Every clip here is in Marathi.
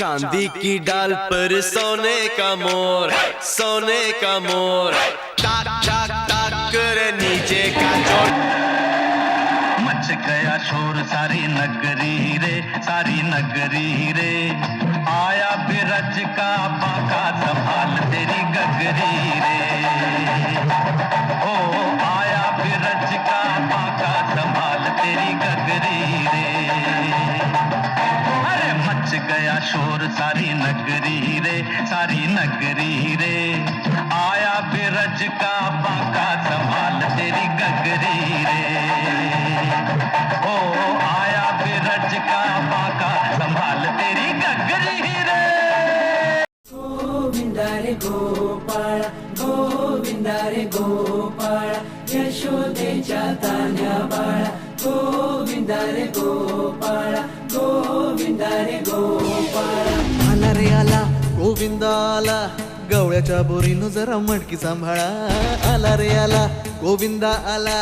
चांदी की डाल पर सोने का मोर, सोने का मोर, ताक ताक ताक कर नीचे का जोड़। मच गया शोर सारी नगरी रे, सारी नगरी रे। आया बिरज का बाका संभाल तेरी गगरी रे। ओ आया बिरज का बाका संभाल तेरी गगरी रे। अरे मच गया शोर सारी नगरी रे, सारी नगरी रे। आया बिरज का बाका संभाल तेरी गगरी रे। ओ आया बिरज का बाका संभाल तेरी गगरी रे। गोविंदा रे गोपाळ, गोविंदा रे गोपाळ, यशोदेच्या तान्या बाळा, गोविंदा रे गोपाळ, गोविंदा रे गोपाळ। आला रे आला गोविंदा आला, गवळ्याच्या बोरीनं जरा मटकी सांभाळा। आला रे आला गोविंदा आला,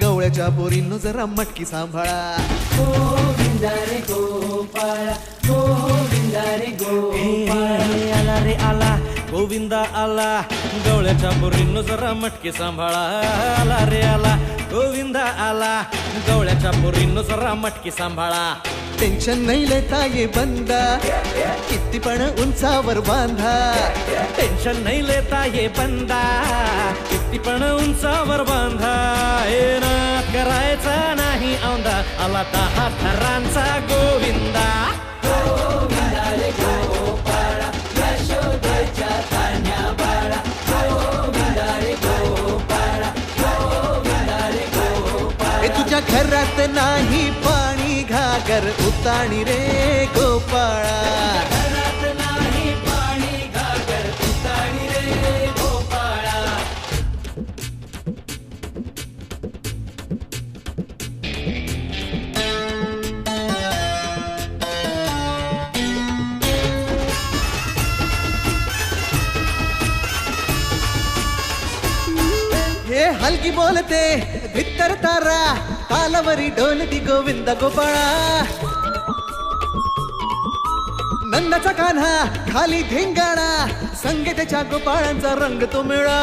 गवळ्याच्या बोरीनं जरा मटकी सांभाळा। गोविंदा रे गोपाळ, गोविंदा रे गोपाळ। आला रे आला गोविंदा आला, गवळ्याच्या बोरीनं जरा मटकी सांभाळा। आला रे आला गोविंदा आला, गवळ्याच्या बोरीनं जरा मटकी सांभाळा। टेन्शन नाही लेता ये बंदा, किती पण उंचावर बांधा। टेन्शन नाही लेता ये बंदा, किती पण उंचावर बांधा। हे ना करायचा नाही औंदा, आला 10 थरांचा गोविंदा। गोविंदा रे गोपाळ, यशोदेच्या तान्या बाळा, गोविंदा रे गोपाळ, गोविंदा रे गोपाळ। हे तुझ्या घरात नाही पाणी, घागर उताणी रे गोपाळा। घरात नाही पाणी, घागर उताणी रे गोपाळा। हे हलकी बोलते भित्तर तारा, तालावरी ढोलती गोविंद गोपाळा। नंदाचा कान्हा खाली धिंगाणा, संगीताच्या गोपाळांचा रंग तो मिळा।